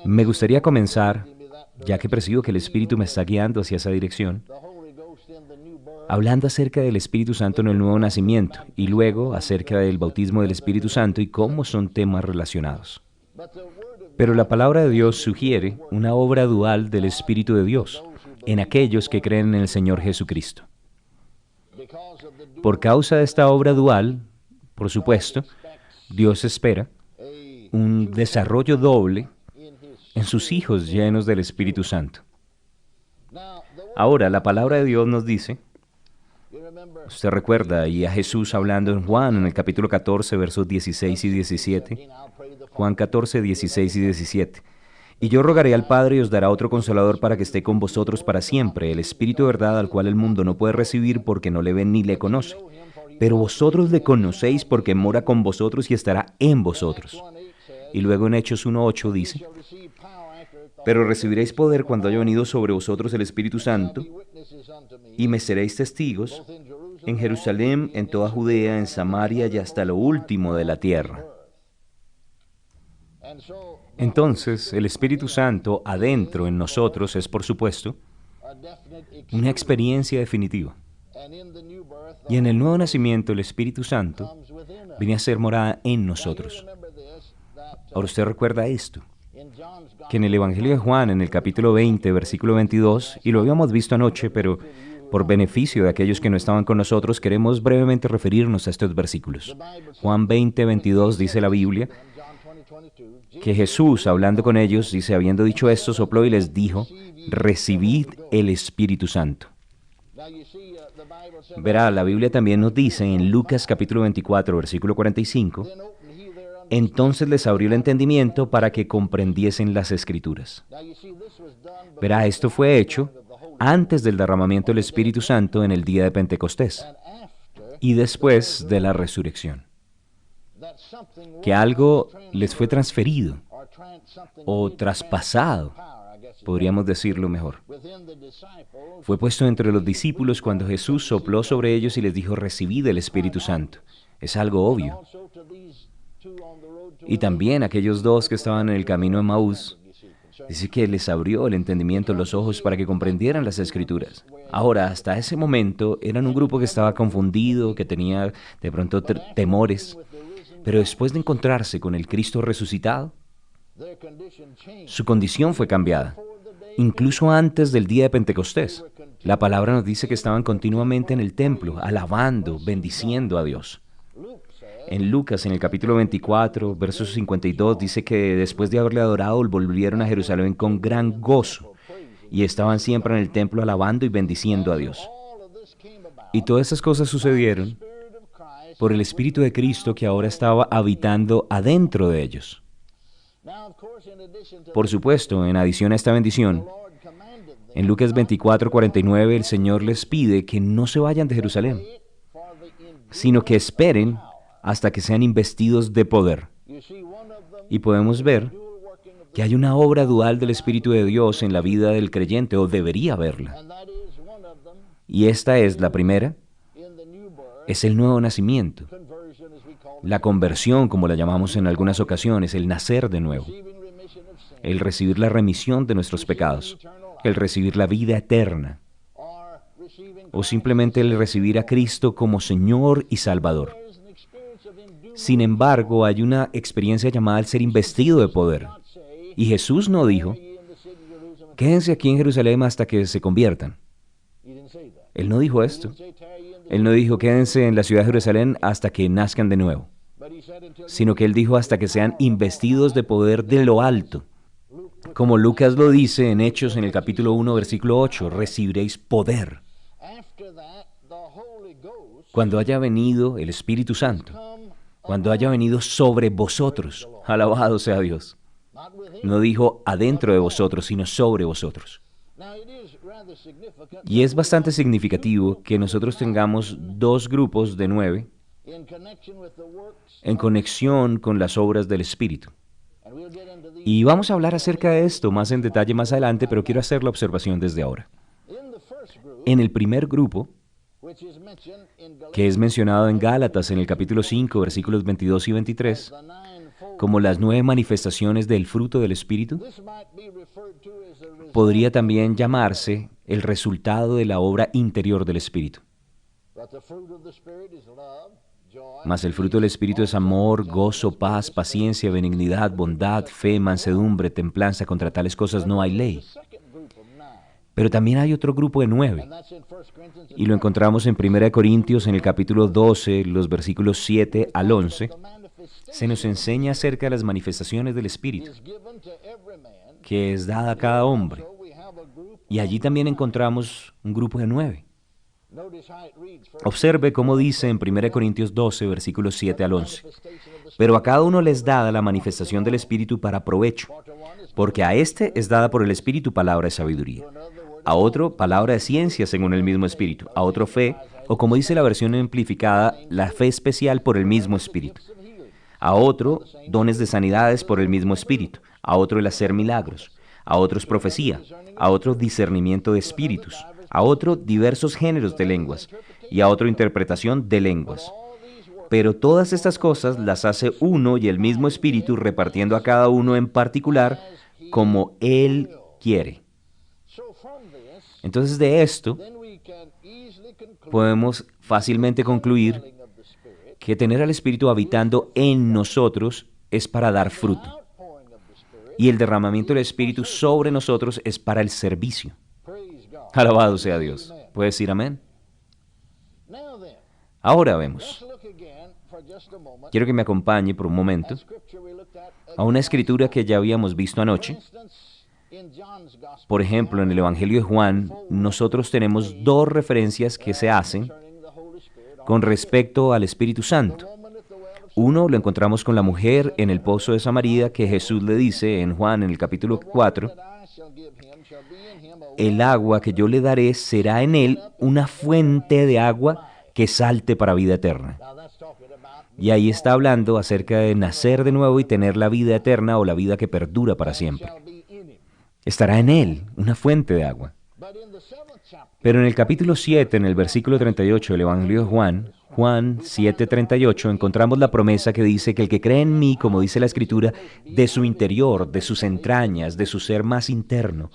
Me gustaría comenzar, ya que percibo que el Espíritu me está guiando hacia esa dirección, hablando acerca del Espíritu Santo en el nuevo nacimiento y luego acerca del bautismo del Espíritu Santo y cómo son temas relacionados. Pero la palabra de Dios sugiere una obra dual del Espíritu de Dios en aquellos que creen en el Señor Jesucristo. Por causa de esta obra dual, por supuesto, Dios espera un desarrollo doble en sus hijos llenos del Espíritu Santo. Ahora, la palabra de Dios nos dice, usted recuerda, y a Jesús hablando en Juan, en el capítulo 14, versos 16 y 17, Juan 14, 16 y 17. Y yo rogaré al Padre y os dará otro Consolador para que esté con vosotros para siempre, el Espíritu de verdad al cual el mundo no puede recibir porque no le ve ni le conoce. Pero vosotros le conocéis porque mora con vosotros y estará en vosotros. Y luego en Hechos 1:8 dice, pero recibiréis poder cuando haya venido sobre vosotros el Espíritu Santo, y me seréis testigos en Jerusalén, en toda Judea, en Samaria y hasta lo último de la tierra. Entonces, el Espíritu Santo adentro en nosotros es, por supuesto, una experiencia definitiva. Y en el nuevo nacimiento, el Espíritu Santo viene a ser morada en nosotros. Ahora usted recuerda esto, que en el Evangelio de Juan, en el capítulo 20, versículo 22, y lo habíamos visto anoche, pero por beneficio de aquellos que no estaban con nosotros, queremos brevemente referirnos a estos versículos. Juan 20, 22 dice la Biblia, que Jesús, hablando con ellos, dice, habiendo dicho esto, sopló y les dijo, recibid el Espíritu Santo. Verá, la Biblia también nos dice en Lucas capítulo 24, versículo 45, entonces les abrió el entendimiento para que comprendiesen las Escrituras. Verá, esto fue hecho antes del derramamiento del Espíritu Santo en el día de Pentecostés y después de la resurrección. Que algo les fue transferido o traspasado, podríamos decirlo mejor. Fue puesto entre los discípulos cuando Jesús sopló sobre ellos y les dijo, recibid el Espíritu Santo. Es algo obvio. Y también aquellos dos que estaban en el camino de Maús, dice que les abrió el entendimiento, los ojos para que comprendieran las Escrituras. Ahora, hasta ese momento, eran un grupo que estaba confundido, que tenía de pronto temores, pero después de encontrarse con el Cristo resucitado, su condición fue cambiada. Incluso antes del día de Pentecostés, la palabra nos dice que estaban continuamente en el templo, alabando, bendiciendo a Dios. En Lucas, en el capítulo 24, versos 52, dice que después de haberle adorado, volvieron a Jerusalén con gran gozo y estaban siempre en el templo alabando y bendiciendo a Dios. Y todas esas cosas sucedieron por el Espíritu de Cristo que ahora estaba habitando adentro de ellos. Por supuesto, en adición a esta bendición, en Lucas 24, 49, el Señor les pide que no se vayan de Jerusalén, sino que esperen hasta que sean investidos de poder. Y podemos ver que hay una obra dual del Espíritu de Dios en la vida del creyente, o debería haberla. Y esta es la primera, es el nuevo nacimiento, la conversión, como la llamamos en algunas ocasiones, el nacer de nuevo, el recibir la remisión de nuestros pecados, el recibir la vida eterna, o simplemente el recibir a Cristo como Señor y Salvador. Sin embargo, hay una experiencia llamada el ser investido de poder. Y Jesús no dijo, quédense aquí en Jerusalén hasta que se conviertan. Él no dijo esto. Él no dijo, quédense en la ciudad de Jerusalén hasta que nazcan de nuevo. Sino que Él dijo, hasta que sean investidos de poder de lo alto. Como Lucas lo dice en Hechos, en el capítulo 1, versículo 8, recibiréis poder. Cuando haya venido el Espíritu Santo, cuando haya venido sobre vosotros, alabado sea Dios. No dijo adentro de vosotros, sino sobre vosotros. Y es bastante significativo que nosotros tengamos dos grupos de 9 en conexión con las obras del Espíritu. Y vamos a hablar acerca de esto más en detalle más adelante, pero quiero hacer la observación desde ahora. En el primer grupo, que es mencionado en Gálatas en el capítulo 5, versículos 22 y 23, como las 9 manifestaciones del fruto del Espíritu, podría también llamarse el resultado de la obra interior del Espíritu. Mas el fruto del Espíritu es amor, gozo, paz, paciencia, benignidad, bondad, fe, mansedumbre, templanza. Contra tales cosas no hay ley. Pero también hay otro grupo de 9, y lo encontramos en 1 Corintios, en el capítulo 12, los versículos 7 al 11. Se nos enseña acerca de las manifestaciones del Espíritu, que es dada a cada hombre. Y allí también encontramos un grupo de 9. Observe cómo dice en 1 Corintios 12, versículos 7 al 11. Pero a cada uno les dada la manifestación del Espíritu para provecho, porque a este es dada por el Espíritu palabra de sabiduría, a otro palabra de ciencia según el mismo Espíritu, a otro fe, o como dice la versión amplificada, la fe especial por el mismo Espíritu, a otro dones de sanidades por el mismo Espíritu, a otro el hacer milagros, a otros profecía, a otro discernimiento de espíritus, a otro diversos géneros de lenguas, y a otro interpretación de lenguas. Pero todas estas cosas las hace uno y el mismo Espíritu, repartiendo a cada uno en particular como Él quiere. Entonces de esto podemos fácilmente concluir que tener al Espíritu habitando en nosotros es para dar fruto, y el derramamiento del Espíritu sobre nosotros es para el servicio. Alabado sea Dios. ¿Puedes decir amén? Ahora vemos. Quiero que me acompañe por un momento a una escritura que ya habíamos visto anoche. Por ejemplo, en el Evangelio de Juan, nosotros tenemos 2 referencias que se hacen con respecto al Espíritu Santo. Uno lo encontramos con la mujer en el pozo de Samaria, que Jesús le dice en Juan, en el capítulo 4, el agua que yo le daré será en él una fuente de agua que salte para vida eterna. Y ahí está hablando acerca de nacer de nuevo y tener la vida eterna o la vida que perdura para siempre. Estará en él una fuente de agua. Pero en el capítulo 7, en el versículo 38 del Evangelio de Juan, Juan 7:38, encontramos la promesa que dice que el que cree en mí, como dice la Escritura, de su interior, de sus entrañas, de su ser más interno,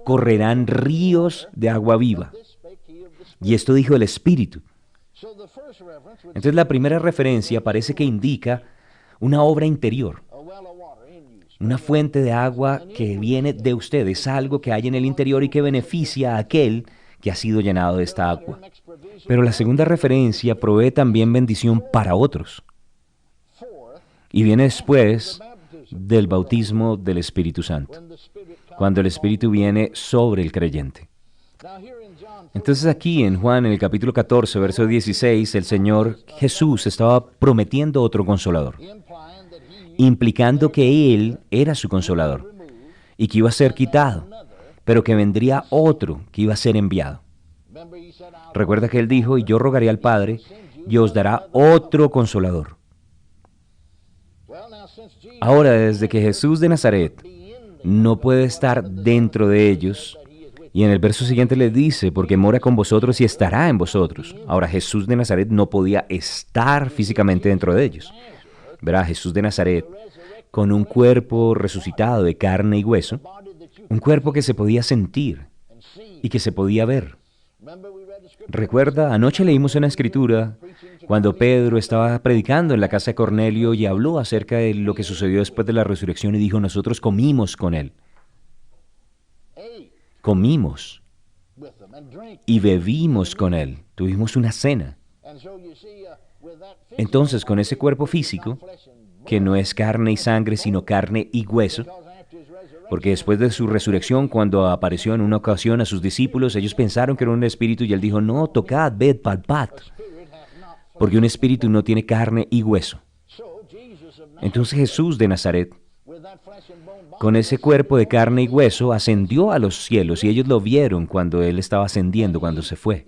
correrán ríos de agua viva. Y esto dijo el Espíritu. Entonces la primera referencia parece que indica una obra interior, una fuente de agua que viene de usted, es algo que hay en el interior y que beneficia a aquel que ha sido llenado de esta agua. Pero la segunda referencia provee también bendición para otros. Y viene después del bautismo del Espíritu Santo, cuando el Espíritu viene sobre el creyente. Entonces aquí en Juan, en el capítulo 14, verso 16, el Señor Jesús estaba prometiendo otro consolador, implicando que Él era su consolador y que iba a ser quitado, pero que vendría otro que iba a ser enviado. Recuerda que Él dijo, y yo rogaré al Padre, y os dará otro consolador. Ahora, desde que Jesús de Nazaret no puede estar dentro de ellos, y en el verso siguiente les dice, porque mora con vosotros y estará en vosotros. Ahora, Jesús de Nazaret no podía estar físicamente dentro de ellos. Verá, Jesús de Nazaret, con un cuerpo resucitado de carne y hueso, un cuerpo que se podía sentir y que se podía ver. Recuerda, anoche leímos una escritura cuando Pedro estaba predicando en la casa de Cornelio y habló acerca de lo que sucedió después de la resurrección y dijo, nosotros comimos con él. Comimos y bebimos con él. Tuvimos una cena. Entonces, con ese cuerpo físico, que no es carne y sangre, sino carne y hueso, porque después de su resurrección, cuando apareció en una ocasión a sus discípulos, ellos pensaron que era un espíritu y él dijo, no, tocad, ved, palpad, porque un espíritu no tiene carne y hueso. Entonces Jesús de Nazaret, con ese cuerpo de carne y hueso, ascendió a los cielos y ellos lo vieron cuando él estaba ascendiendo, cuando se fue.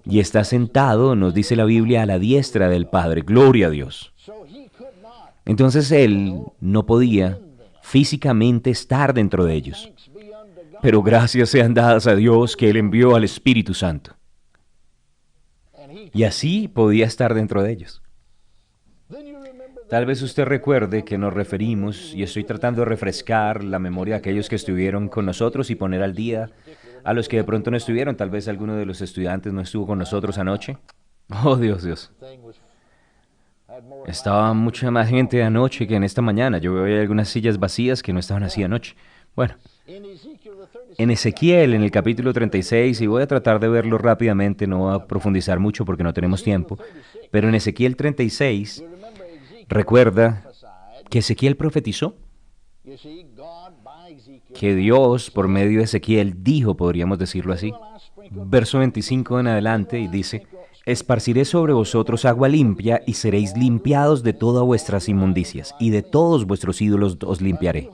Y está sentado, nos dice la Biblia, a la diestra del Padre. Gloria a Dios. Entonces él no podía físicamente estar dentro de ellos. Pero gracias sean dadas a Dios que Él envió al Espíritu Santo. Y así podía estar dentro de ellos. Tal vez usted recuerde que nos referimos, y estoy tratando de refrescar la memoria de aquellos que estuvieron con nosotros y poner al día a los que de pronto no estuvieron. Tal vez alguno de los estudiantes no estuvo con nosotros anoche. Oh, Dios, Dios. Estaba mucha más gente anoche que en esta mañana. Yo veo algunas sillas vacías que no estaban así anoche. Bueno, en Ezequiel, en el capítulo 36, y voy a tratar de verlo rápidamente, no voy a profundizar mucho porque no tenemos tiempo, pero en Ezequiel 36, recuerda que Ezequiel profetizó, que Dios, por medio de Ezequiel, dijo, podríamos decirlo así, verso 25 en adelante, y dice: esparciré sobre vosotros agua limpia, y seréis limpiados de todas vuestras inmundicias, y de todos vuestros ídolos os limpiaré.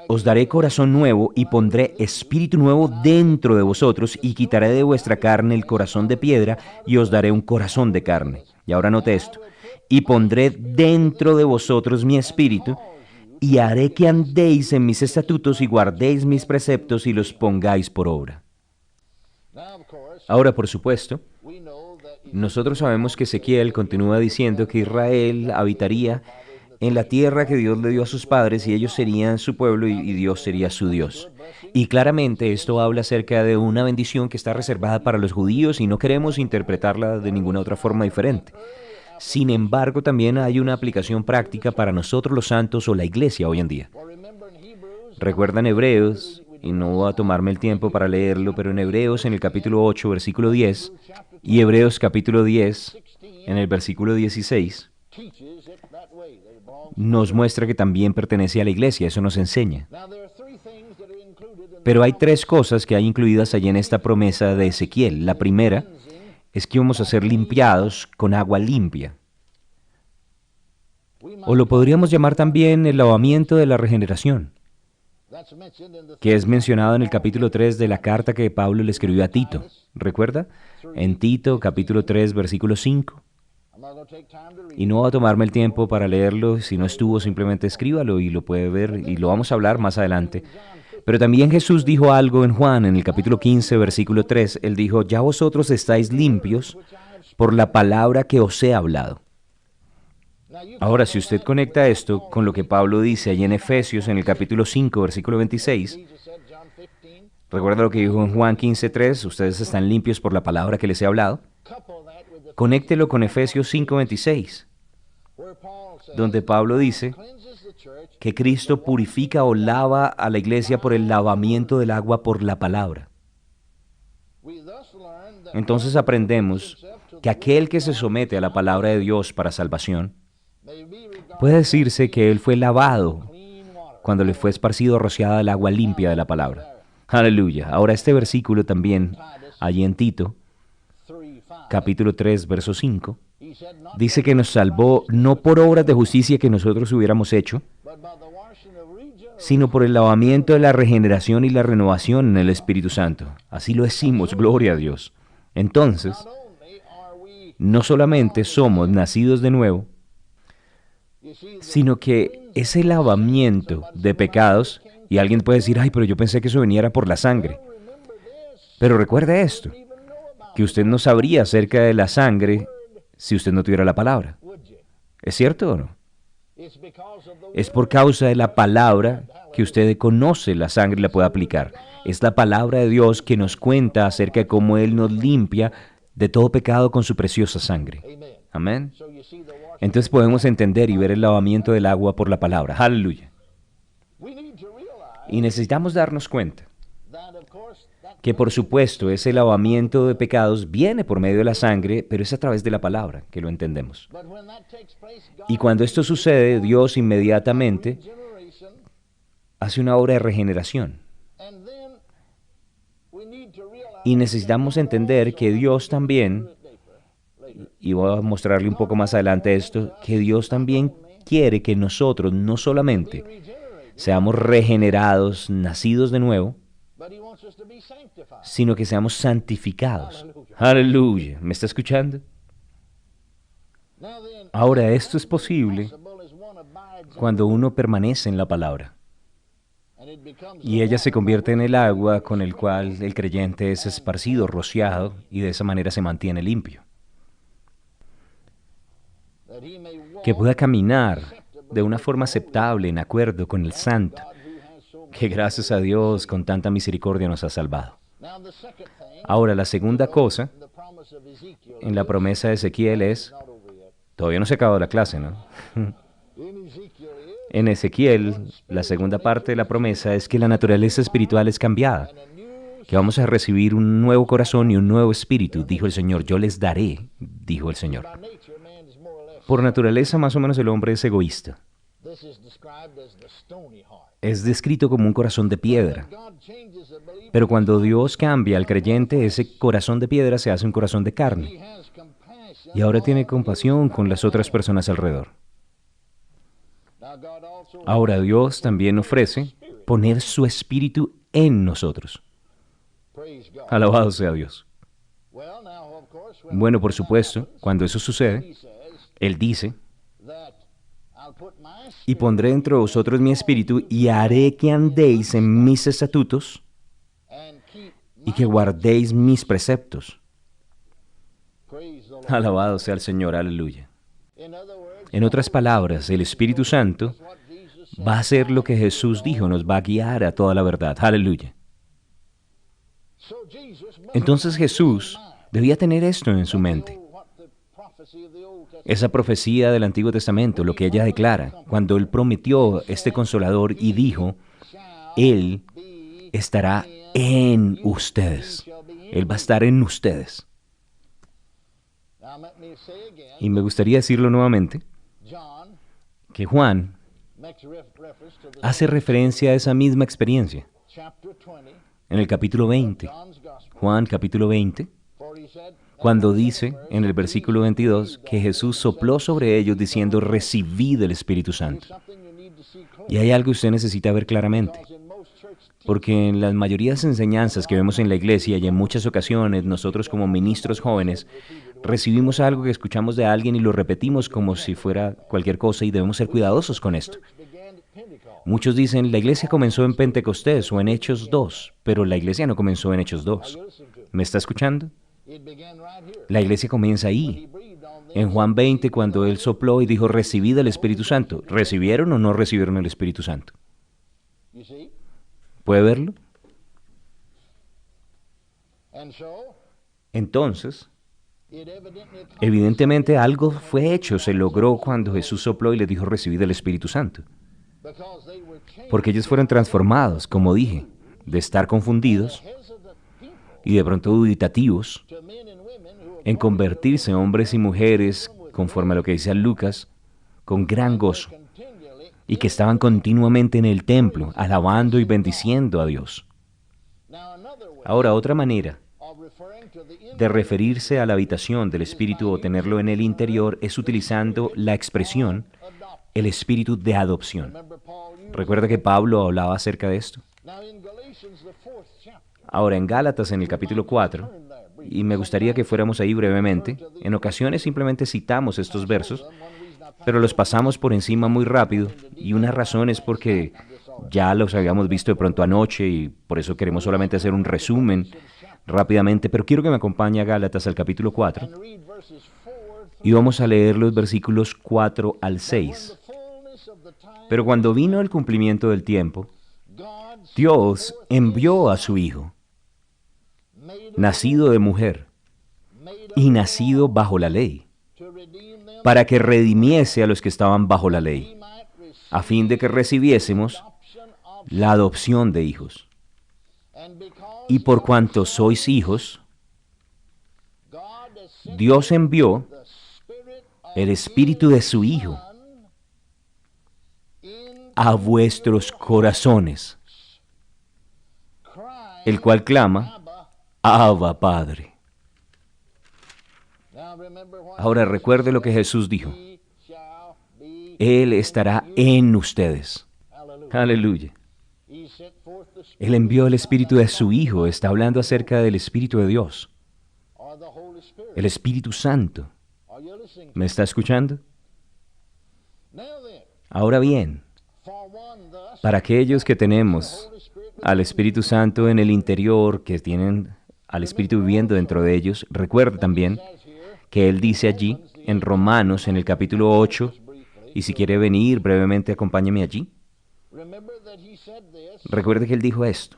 Os daré corazón nuevo, y pondré espíritu nuevo dentro de vosotros, y quitaré de vuestra carne el corazón de piedra, y os daré un corazón de carne. Y ahora note esto: y pondré dentro de vosotros mi espíritu, y haré que andéis en mis estatutos, y guardéis mis preceptos, y los pongáis por obra. Ahora, por supuesto, nosotros sabemos que Ezequiel continúa diciendo que Israel habitaría en la tierra que Dios le dio a sus padres, y ellos serían su pueblo y Dios sería su Dios. Y claramente esto habla acerca de una bendición que está reservada para los judíos, y no queremos interpretarla de ninguna otra forma diferente. Sin embargo, también hay una aplicación práctica para nosotros los santos o la iglesia hoy en día. Recuerdan Hebreos, y no voy a tomarme el tiempo para leerlo, pero en Hebreos en el capítulo 8, versículo 10, y Hebreos capítulo 10, en el versículo 16, nos muestra que también pertenece a la iglesia, eso nos enseña. Pero hay tres cosas que hay incluidas allí en esta promesa de Ezequiel. La primera es que vamos a ser limpiados con agua limpia. O lo podríamos llamar también el lavamiento de la regeneración, que es mencionado en el capítulo 3 de la carta que Pablo le escribió a Tito. ¿Recuerda? En Tito, capítulo 3, versículo 5. Y no va a tomarme el tiempo para leerlo, si no estuvo, simplemente escríbalo y lo puede ver, y lo vamos a hablar más adelante. Pero también Jesús dijo algo en Juan, en el capítulo 15, versículo 3. Él dijo: ya vosotros estáis limpios por la palabra que os he hablado. Ahora, si usted conecta esto con lo que Pablo dice allí en Efesios, en el capítulo 5, versículo 26, recuerda lo que dijo en Juan 15, 3, ustedes están limpios por la palabra que les he hablado. Conéctelo con Efesios 5, 26, donde Pablo dice que Cristo purifica o lava a la iglesia por el lavamiento del agua por la palabra. Entonces aprendemos que aquel que se somete a la palabra de Dios para salvación, puede decirse que él fue lavado cuando le fue esparcido o rociada el agua limpia de la palabra. Aleluya. Ahora este versículo también, allí en Tito, capítulo 3, verso 5, dice que nos salvó no por obras de justicia que nosotros hubiéramos hecho, sino por el lavamiento de la regeneración y la renovación en el Espíritu Santo. Así lo decimos, gloria a Dios. Entonces, no solamente somos nacidos de nuevo, sino que ese lavamiento de pecados, y alguien puede decir: ay, pero yo pensé que eso venía por la sangre. Pero recuerde esto, que usted no sabría acerca de la sangre si usted no tuviera la palabra. ¿Es cierto o no? Es por causa de la palabra que usted conoce la sangre y la puede aplicar. Es la palabra de Dios que nos cuenta acerca de cómo Él nos limpia de todo pecado con su preciosa sangre. Amén. Entonces podemos entender y ver el lavamiento del agua por la palabra. Aleluya. Y necesitamos darnos cuenta que, por supuesto, ese lavamiento de pecados viene por medio de la sangre, pero es a través de la palabra que lo entendemos. Y cuando esto sucede, Dios inmediatamente hace una obra de regeneración. Y necesitamos entender que Dios también, y voy a mostrarle un poco más adelante esto, que Dios también quiere que nosotros no solamente seamos regenerados, nacidos de nuevo, sino que seamos santificados. Aleluya. ¿Me está escuchando? Ahora, esto es posible cuando uno permanece en la palabra, y ella se convierte en el agua con el cual el creyente es esparcido, rociado, y de esa manera se mantiene limpio. que pueda caminar de una forma aceptable, en acuerdo con el Santo, que gracias a Dios con tanta misericordia nos ha salvado. Ahora, la segunda cosa en la promesa de Ezequiel es, todavía no se ha acabado la clase, ¿no? En Ezequiel, la segunda parte de la promesa es que la naturaleza espiritual es cambiada, que vamos a recibir un nuevo corazón y un nuevo espíritu, dijo el Señor. Yo les daré, dijo el Señor. Por naturaleza, más o menos, el hombre es egoísta. Es descrito como un corazón de piedra. Pero cuando Dios cambia al creyente, ese corazón de piedra se hace un corazón de carne. Y ahora tiene compasión con las otras personas alrededor. Ahora Dios también ofrece poner su espíritu en nosotros. Alabado sea Dios. Bueno, por supuesto, cuando eso sucede, Él dice, y pondré entre vosotros mi espíritu y haré que andéis en mis estatutos y que guardéis mis preceptos. Alabado sea el Señor, aleluya. En otras palabras, el Espíritu Santo va a hacer lo que Jesús dijo, nos va a guiar a toda la verdad, aleluya. Entonces Jesús debía tener esto en su mente. Esa profecía del Antiguo Testamento, lo que ella declara, cuando Él prometió este Consolador y dijo, Él estará en ustedes. Él va a estar en ustedes. Y me gustaría decirlo nuevamente, que Juan hace referencia a esa misma experiencia. En el capítulo 20, Juan capítulo 20, cuando dice en el versículo 22 que Jesús sopló sobre ellos diciendo, recibid el Espíritu Santo. Y hay algo que usted necesita ver claramente, porque en las mayorías de enseñanzas que vemos en la iglesia y en muchas ocasiones nosotros como ministros jóvenes recibimos algo que escuchamos de alguien y lo repetimos como si fuera cualquier cosa y debemos ser cuidadosos con esto. Muchos dicen, la iglesia comenzó en Pentecostés o en Hechos 2, pero la iglesia no comenzó en Hechos 2. ¿Me está escuchando? La iglesia comienza ahí. En Juan 20, cuando Él sopló y dijo, recibid el Espíritu Santo. ¿Recibieron o no recibieron el Espíritu Santo? ¿Puede verlo? Entonces, evidentemente algo fue hecho, se logró cuando Jesús sopló y les dijo, recibid el Espíritu Santo. Porque ellos fueron transformados, como dije, de estar confundidos y de pronto dubitativos, en convertirse en hombres y mujeres, conforme a lo que dice Lucas, con gran gozo, y que estaban continuamente en el templo, alabando y bendiciendo a Dios. Ahora, otra manera de referirse a la habitación del Espíritu o tenerlo en el interior es utilizando la expresión, el Espíritu de adopción. ¿Recuerda que Pablo hablaba acerca de esto? Ahora, en Gálatas, en el capítulo 4, y me gustaría que fuéramos ahí brevemente, en ocasiones simplemente citamos estos versos, pero los pasamos por encima muy rápido, y una razón es porque ya los habíamos visto de pronto anoche, y por eso queremos solamente hacer un resumen rápidamente, pero quiero que me acompañe a Gálatas al capítulo 4, y vamos a leer los versículos 4 al 6. Pero cuando vino el cumplimiento del tiempo, Dios envió a su Hijo, nacido de mujer y nacido bajo la ley, para que redimiese a los que estaban bajo la ley, a fin de que recibiésemos la adopción de hijos. Y por cuanto sois hijos, Dios envió el Espíritu de su Hijo a vuestros corazones, el cual clama, Abba, Padre. Ahora recuerde lo que Jesús dijo. Él estará en ustedes. Aleluya. Él envió el Espíritu de su Hijo. Está hablando acerca del Espíritu de Dios. El Espíritu Santo. ¿Me está escuchando? Ahora bien, para aquellos que tenemos al Espíritu Santo en el interior, que tienen al Espíritu viviendo dentro de ellos, recuerde también que Él dice allí en Romanos, en el capítulo 8, y si quiere venir brevemente, acompáñeme allí. Recuerde que él dijo esto.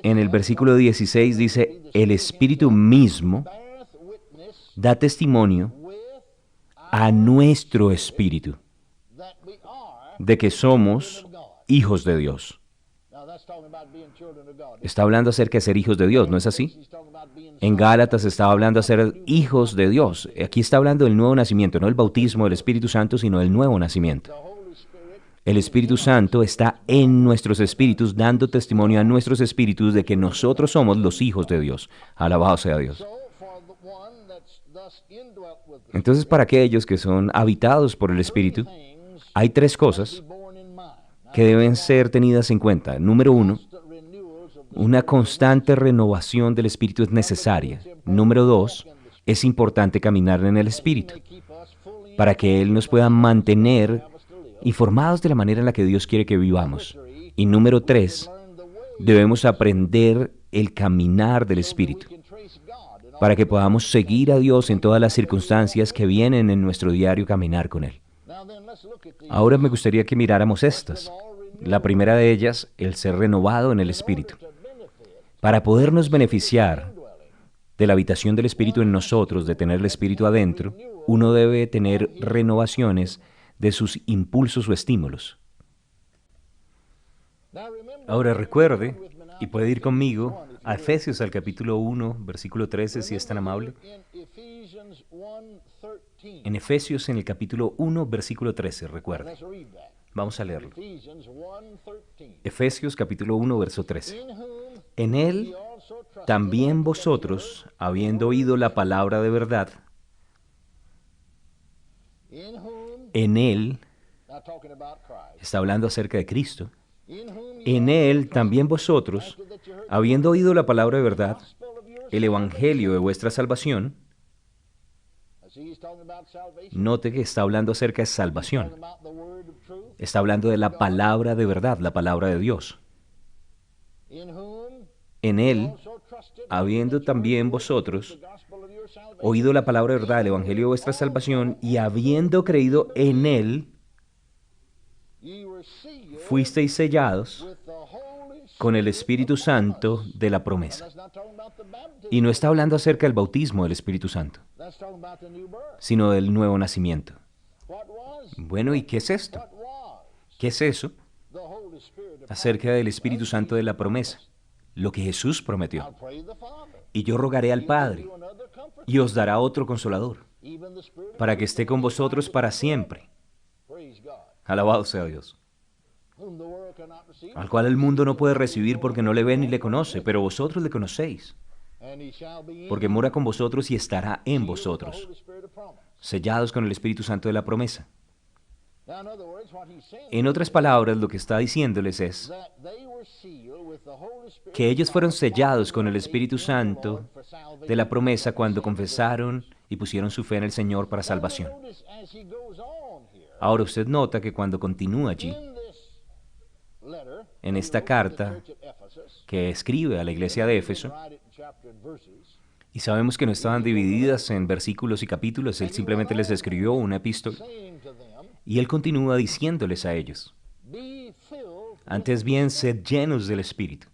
En el versículo 16 dice, el Espíritu mismo da testimonio a nuestro espíritu de que somos hijos de Dios. Está hablando acerca de ser hijos de Dios, ¿no es así? En Gálatas estaba hablando de ser hijos de Dios. Aquí está hablando del nuevo nacimiento, no el bautismo del Espíritu Santo, sino el nuevo nacimiento. El Espíritu Santo está en nuestros espíritus, dando testimonio a nuestros espíritus de que nosotros somos los hijos de Dios. Alabado sea Dios. Entonces, para aquellos que son habitados por el Espíritu, hay tres cosas que deben ser tenidas en cuenta. Número uno, una constante renovación del Espíritu es necesaria. Número dos, es importante caminar en el Espíritu para que Él nos pueda mantener informados de la manera en la que Dios quiere que vivamos. Y número tres, debemos aprender el caminar del Espíritu para que podamos seguir a Dios en todas las circunstancias que vienen en nuestro diario caminar con Él. Ahora me gustaría que miráramos estas. La primera de ellas, el ser renovado en el Espíritu. Para podernos beneficiar de la habitación del Espíritu en nosotros, de tener el Espíritu adentro, uno debe tener renovaciones de sus impulsos o estímulos. Ahora recuerde, y puede ir conmigo, a Efesios al capítulo 1, versículo 13, si es tan amable. En Efesios, en el capítulo 1, versículo 13, recuerde. Vamos a leerlo. Efesios capítulo 1, verso 13. En él también vosotros, habiendo oído la palabra de verdad, en él, está hablando acerca de Cristo, en él también vosotros, habiendo oído la palabra de verdad, el evangelio de vuestra salvación. Note que está hablando acerca de salvación. Está hablando de la palabra de verdad, la palabra de Dios. En él, habiendo también vosotros oído la palabra de verdad, el evangelio de vuestra salvación, y habiendo creído en él, fuisteis sellados con el Espíritu Santo de la promesa. Y no está hablando acerca del bautismo del Espíritu Santo, sino del nuevo nacimiento. Bueno, ¿y qué es esto? ¿Qué es eso? Acerca del Espíritu Santo de la promesa, lo que Jesús prometió. Y yo rogaré al Padre, y os dará otro consolador, para que esté con vosotros para siempre. Alabado sea Dios. Al cual el mundo no puede recibir porque no le ve ni le conoce, pero vosotros le conocéis, porque mora con vosotros y estará en vosotros, sellados con el Espíritu Santo de la promesa. En otras palabras, lo que está diciéndoles es que ellos fueron sellados con el Espíritu Santo de la promesa cuando confesaron y pusieron su fe en el Señor para salvación. Ahora usted nota que cuando continúa allí, en esta carta que escribe a la iglesia de Éfeso, y sabemos que no estaban divididas en versículos y capítulos, él simplemente les escribió una epístola, y él continúa diciéndoles a ellos, antes bien, sed llenos del Espíritu.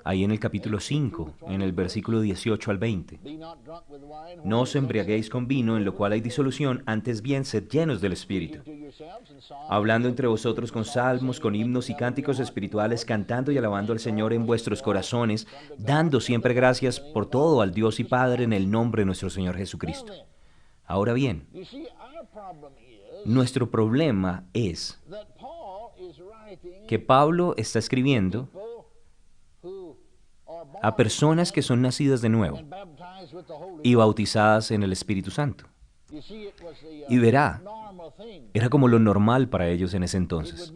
Ahí en el capítulo 5, en el versículo 18 al 20. No os embriaguéis con vino, en lo cual hay disolución, antes bien, sed llenos del Espíritu, hablando entre vosotros con salmos, con himnos y cánticos espirituales, cantando y alabando al Señor en vuestros corazones, dando siempre gracias por todo al Dios y Padre en el nombre de nuestro Señor Jesucristo. Ahora bien, nuestro problema es que Pablo está escribiendo a personas que son nacidas de nuevo y bautizadas en el Espíritu Santo. Y verá, era como lo normal para ellos en ese entonces.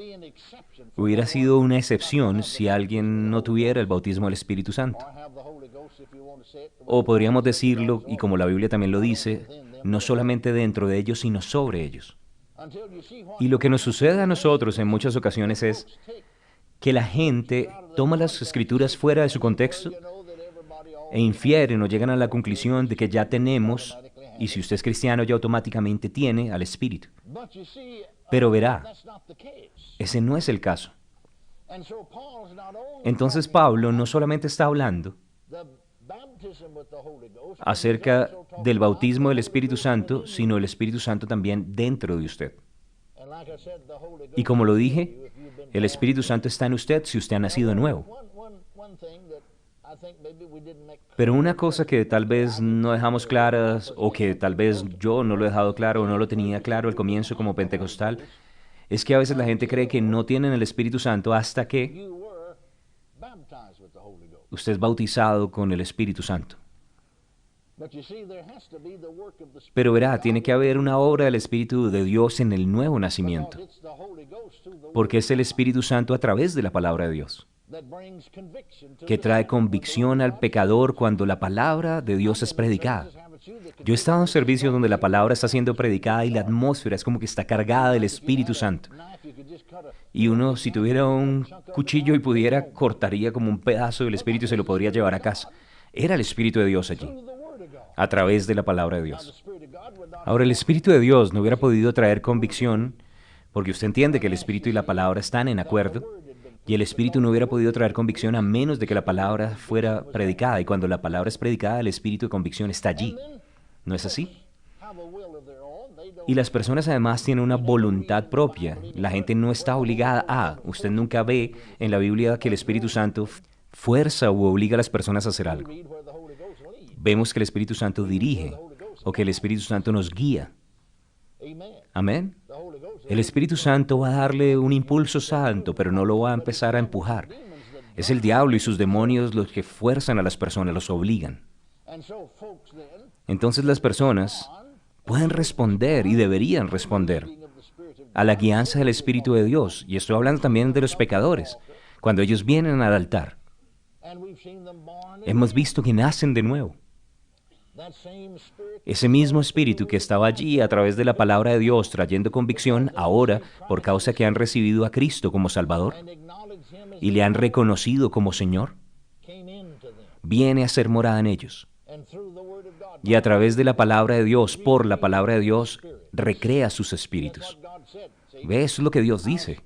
Hubiera sido una excepción si alguien no tuviera el bautismo del Espíritu Santo. O podríamos decirlo, y como la Biblia también lo dice, no solamente dentro de ellos, sino sobre ellos. Y lo que nos sucede a nosotros en muchas ocasiones es que la gente toma las escrituras fuera de su contexto e infieren o llegan a la conclusión de que ya tenemos, y si usted es cristiano ya automáticamente tiene al Espíritu. Pero verá, ese no es el caso. Entonces Pablo no solamente está hablando acerca del bautismo del Espíritu Santo, sino el Espíritu Santo también dentro de usted. Y como lo dije, el Espíritu Santo está en usted si usted ha nacido de nuevo. Pero una cosa que tal vez no dejamos claras, o que tal vez yo no lo he dejado claro o no lo tenía claro al comienzo como pentecostal, es que a veces la gente cree que no tienen el Espíritu Santo hasta que usted es bautizado con el Espíritu Santo. Pero verá, tiene que haber una obra del Espíritu de Dios en el nuevo nacimiento, porque es el Espíritu Santo a través de la palabra de Dios, que trae convicción al pecador cuando la palabra de Dios es predicada. Yo he estado en servicios donde la palabra está siendo predicada y la atmósfera es como que está cargada del Espíritu Santo. Y uno, si tuviera un cuchillo y pudiera, cortaría como un pedazo del Espíritu y se lo podría llevar a casa. Era el Espíritu de Dios allí, a través de la palabra de Dios. Ahora, el Espíritu de Dios no hubiera podido traer convicción, porque usted entiende que el Espíritu y la palabra están en acuerdo, y el Espíritu no hubiera podido traer convicción a menos de que la palabra fuera predicada. Y cuando la palabra es predicada, el Espíritu de convicción está allí. ¿No es así? Y las personas además tienen una voluntad propia. La gente no está obligada a. Usted nunca ve en la Biblia que el Espíritu Santo fuerza o obliga a las personas a hacer algo. Vemos que el Espíritu Santo dirige o que el Espíritu Santo nos guía. Amén. El Espíritu Santo va a darle un impulso santo, pero no lo va a empezar a empujar. Es el diablo y sus demonios los que fuerzan a las personas, los obligan. Entonces las personas pueden responder y deberían responder a la guianza del Espíritu de Dios. Y estoy hablando también de los pecadores. Cuando ellos vienen al altar, hemos visto que nacen de nuevo. Ese mismo Espíritu que estaba allí a través de la palabra de Dios trayendo convicción, ahora, por causa que han recibido a Cristo como Salvador y le han reconocido como Señor, viene a ser morada en ellos. Y a través de la palabra de Dios, por la palabra de Dios, recrea sus espíritus. ¿Ve? Eso es lo que Dios dice.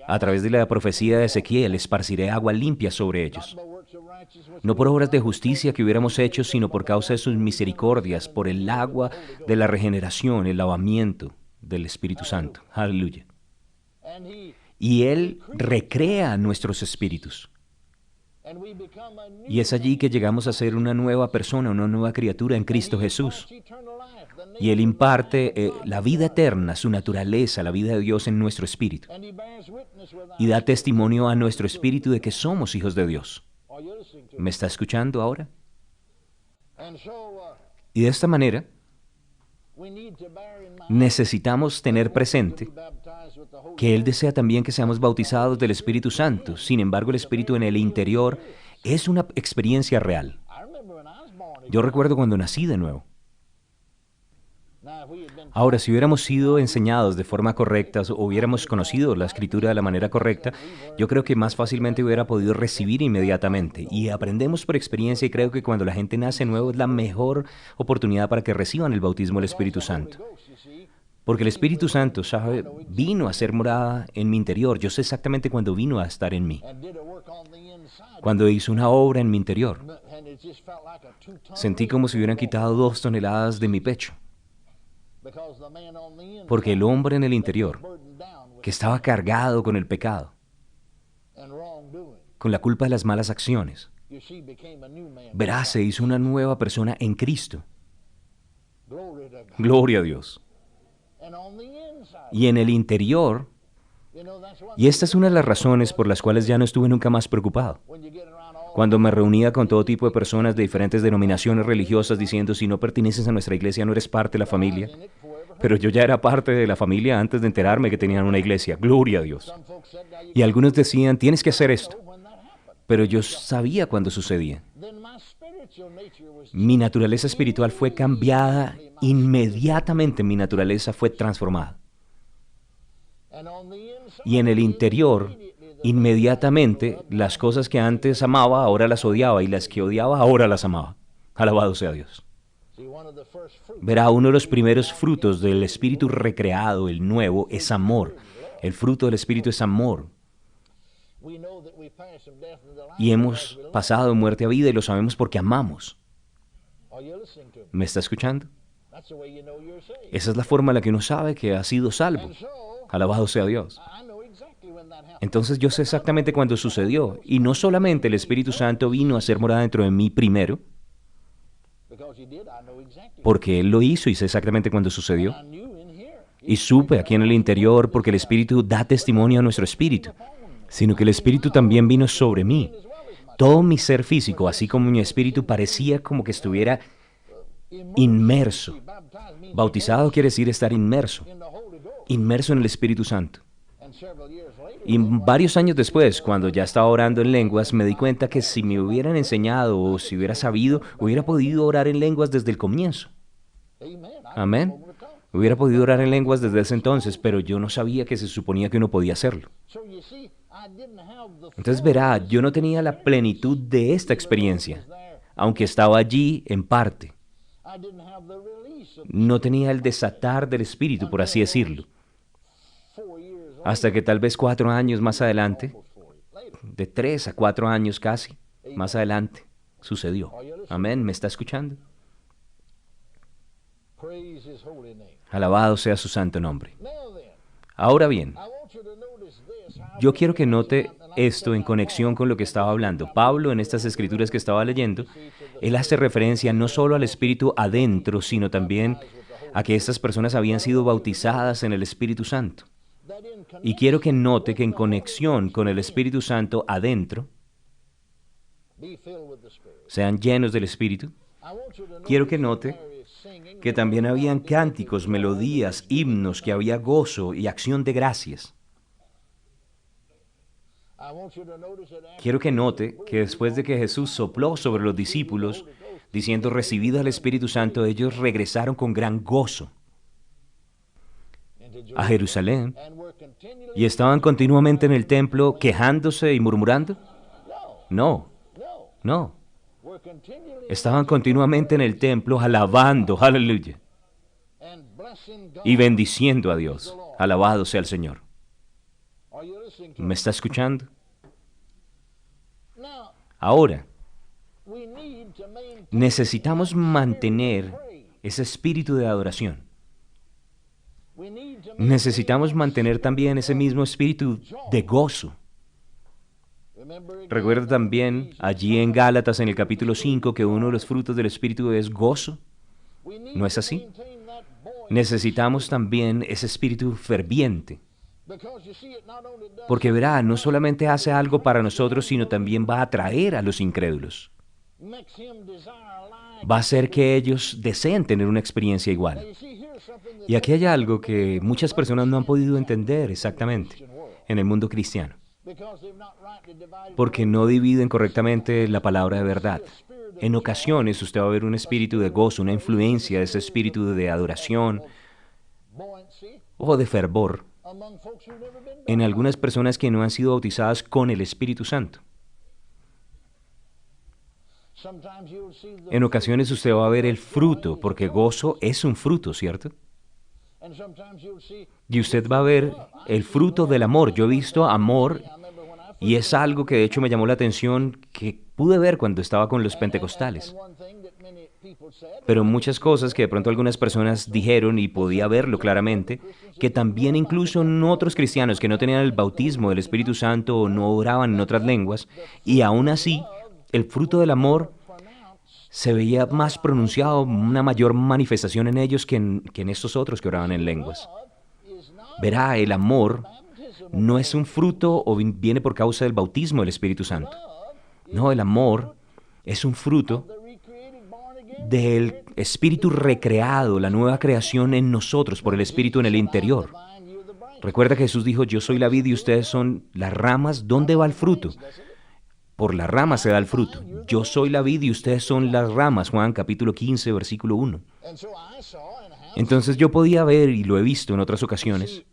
A través de la profecía de Ezequiel, esparciré agua limpia sobre ellos. No por obras de justicia que hubiéramos hecho, sino por causa de sus misericordias, por el agua de la regeneración, el lavamiento del Espíritu Santo. Aleluya. Y Él recrea nuestros espíritus. Y es allí que llegamos a ser una nueva persona, una nueva criatura en Cristo Jesús. Y Él imparte la vida eterna, su naturaleza, la vida de Dios en nuestro espíritu. Y da testimonio a nuestro espíritu de que somos hijos de Dios. ¿Me está escuchando ahora? Y de esta manera, necesitamos tener presente que Él desea también que seamos bautizados del Espíritu Santo. Sin embargo, el Espíritu en el interior es una experiencia real. Yo recuerdo cuando nací de nuevo. Ahora, si hubiéramos sido enseñados de forma correcta o hubiéramos conocido la Escritura de la manera correcta, yo creo que más fácilmente hubiera podido recibir inmediatamente. Y aprendemos por experiencia y creo que cuando la gente nace nuevo es la mejor oportunidad para que reciban el bautismo del Espíritu Santo. Porque el Espíritu Santo, ¿sabe? Vino a ser morada en mi interior. Yo sé exactamente cuándo vino a estar en mí. Cuando hizo una obra en mi interior. Sentí como si hubieran quitado 2 toneladas de mi pecho. Porque el hombre en el interior, que estaba cargado con el pecado, con la culpa de las malas acciones, verá, se hizo una nueva persona en Cristo. Gloria a Dios. Y en el interior, y esta es una de las razones por las cuales ya no estuve nunca más preocupado. Cuando me reunía con todo tipo de personas de diferentes denominaciones religiosas diciendo, si no perteneces a nuestra iglesia no eres parte de la familia. Pero yo ya era parte de la familia antes de enterarme que tenían una iglesia. Gloria a Dios. Y algunos decían, tienes que hacer esto. Pero yo sabía cuándo sucedía. Mi naturaleza espiritual fue cambiada inmediatamente, mi naturaleza fue transformada. Y en el interior, inmediatamente las cosas que antes amaba, ahora las odiaba, y las que odiaba, ahora las amaba. Alabado sea Dios. Verá, uno de los primeros frutos del Espíritu recreado, el nuevo, es amor. El fruto del Espíritu es amor. Y hemos pasado de muerte a vida y lo sabemos porque amamos. ¿Me está escuchando? Esa es la forma en la que uno sabe que ha sido salvo. Alabado sea Dios. Entonces yo sé exactamente cuándo sucedió. Y no solamente el Espíritu Santo vino a ser morada dentro de mí primero, porque Él lo hizo y sé exactamente cuándo sucedió. Y supe aquí en el interior porque el Espíritu da testimonio a nuestro espíritu, sino que el Espíritu también vino sobre mí. Todo mi ser físico, así como mi espíritu, parecía como que estuviera inmerso. Bautizado quiere decir estar inmerso en el Espíritu Santo. Y varios años después, cuando ya estaba orando en lenguas, me di cuenta que si me hubieran enseñado o si hubiera sabido, hubiera podido orar en lenguas desde el comienzo. Amén. Hubiera podido orar en lenguas desde ese entonces, pero yo no sabía que se suponía que uno podía hacerlo. Entonces verá, yo no tenía la plenitud de esta experiencia, aunque estaba allí en parte. No tenía el desatar del Espíritu, por así decirlo. Hasta que tal vez 4 años más adelante, de 3 a 4 años casi, más adelante, sucedió. Amén, ¿me está escuchando? Alabado sea su santo nombre. Ahora bien, yo quiero que note esto en conexión con lo que estaba hablando. Pablo, en estas escrituras que estaba leyendo, él hace referencia no solo al Espíritu adentro, sino también a que estas personas habían sido bautizadas en el Espíritu Santo. Y quiero que note que en conexión con el Espíritu Santo adentro, sean llenos del Espíritu, quiero que note que también habían cánticos, melodías, himnos, que había gozo y acción de gracias. Quiero que note que después de que Jesús sopló sobre los discípulos, diciendo recibid al Espíritu Santo, ellos regresaron con gran gozo a Jerusalén y estaban continuamente en el templo quejándose y murmurando. No, no. Estaban continuamente en el templo alabando, aleluya, y bendiciendo a Dios. Alabado sea el Señor. ¿Me está escuchando? Ahora, necesitamos mantener ese espíritu de adoración. Necesitamos mantener también ese mismo espíritu de gozo. Recuerda también allí en Gálatas, en el capítulo 5, que uno de los frutos del espíritu es gozo. ¿No es así? Necesitamos también ese espíritu ferviente. Porque verá, no solamente hace algo para nosotros, sino también va a atraer a los incrédulos. Va a hacer que ellos deseen tener una experiencia igual. Y aquí hay algo que muchas personas no han podido entender exactamente en el mundo cristiano. Porque no dividen correctamente la palabra de verdad. En ocasiones usted va a ver un espíritu de gozo, una influencia de ese espíritu de adoración o de fervor en algunas personas que no han sido bautizadas con el Espíritu Santo. En ocasiones usted va a ver el fruto, porque gozo es un fruto, ¿cierto? Y usted va a ver el fruto del amor. Yo he visto amor, y es algo que de hecho me llamó la atención, que pude ver cuando estaba con los pentecostales. Pero muchas cosas que de pronto algunas personas dijeron, y podía verlo claramente, que también incluso en otros cristianos que no tenían el bautismo del Espíritu Santo o no oraban en otras lenguas, y aún así el fruto del amor se veía más pronunciado, una mayor manifestación en ellos que en estos otros que oraban en lenguas. Verá, el amor no es un fruto o viene por causa del bautismo del Espíritu Santo. No, el amor es un fruto del Espíritu recreado, la nueva creación en nosotros por el Espíritu en el interior. Recuerda que Jesús dijo, yo soy la vid y ustedes son las ramas. ¿Dónde va el fruto? Por la rama se da el fruto. Yo soy la vid y ustedes son las ramas. Juan capítulo 15, versículo 1. Entonces yo podía ver, y lo he visto en otras ocasiones,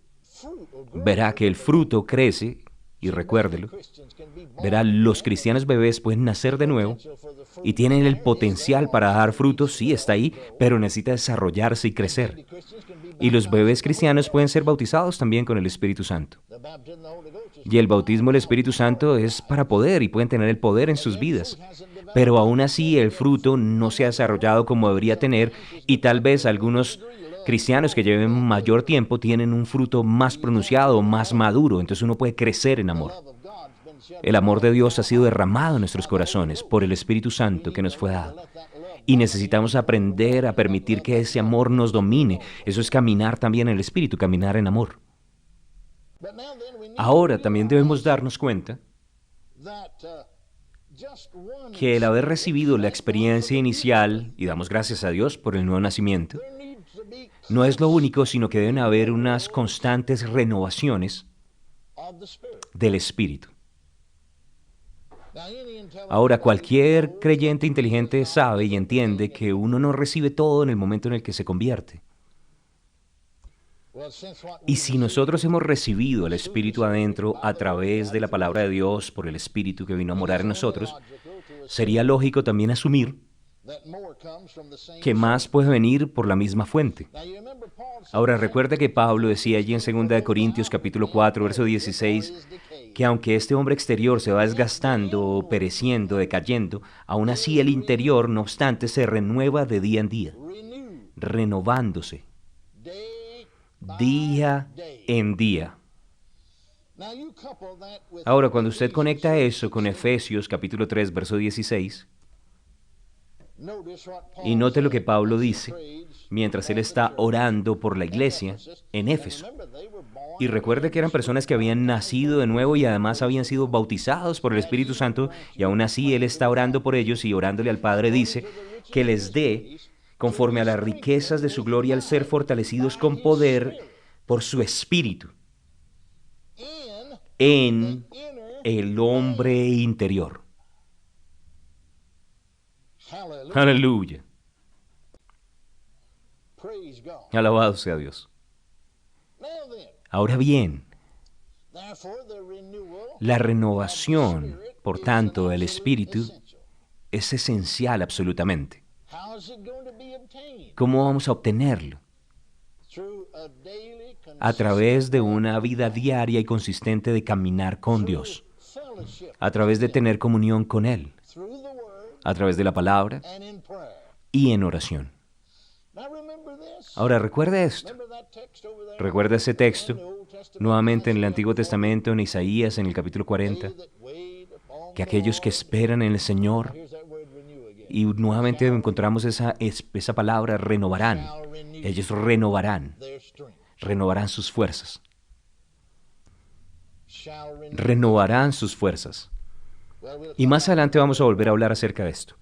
verá que el fruto crece y recuérdelo, verá, los cristianos bebés pueden nacer de nuevo y tienen el potencial para dar frutos, sí, está ahí, pero necesita desarrollarse y crecer. Y los bebés cristianos pueden ser bautizados también con el Espíritu Santo. Y el bautismo del Espíritu Santo es para poder y pueden tener el poder en sus vidas. Pero aún así el fruto no se ha desarrollado como debería tener y tal vez algunos cristianos que lleven mayor tiempo tienen un fruto más pronunciado, más maduro, entonces uno puede crecer en amor. El amor de Dios ha sido derramado en nuestros corazones por el Espíritu Santo que nos fue dado. Y necesitamos aprender a permitir que ese amor nos domine. Eso es caminar también en el Espíritu, caminar en amor. Ahora también debemos darnos cuenta que el haber recibido la experiencia inicial, y damos gracias a Dios por el nuevo nacimiento, no es lo único, sino que deben haber unas constantes renovaciones del Espíritu. Ahora, cualquier creyente inteligente sabe y entiende que uno no recibe todo en el momento en el que se convierte. Y si nosotros hemos recibido el Espíritu adentro a través de la palabra de Dios, por el Espíritu que vino a morar en nosotros, sería lógico también asumir que más puede venir por la misma fuente. Ahora, recuerda que Pablo decía allí en 2 Corintios capítulo 4, verso 16, que aunque este hombre exterior se va desgastando, pereciendo, decayendo, aún así el interior, no obstante, se renueva de día en día, renovándose, día en día. Ahora, cuando usted conecta eso con Efesios capítulo 3, verso 16, y note lo que Pablo dice mientras él está orando por la iglesia en Éfeso. Y recuerde que eran personas que habían nacido de nuevo y además habían sido bautizados por el Espíritu Santo, y aún así él está orando por ellos y orándole al Padre dice que les dé, conforme a las riquezas de su gloria, al ser fortalecidos con poder por su Espíritu en el hombre interior. Aleluya. Alabado sea Dios. Ahora bien, la renovación, por tanto, del Espíritu es esencial absolutamente. ¿Cómo vamos a obtenerlo? A través de una vida diaria y consistente de caminar con Dios, a través de tener comunión con Él, a través de la palabra y en oración. Ahora, recuerda esto. Recuerda ese texto, nuevamente en el Antiguo Testamento, en Isaías, en el capítulo 40, que aquellos que esperan en el Señor, y nuevamente encontramos esa palabra, renovarán. Ellos renovarán sus fuerzas. Renovarán sus fuerzas. Y más adelante vamos a volver a hablar acerca de esto.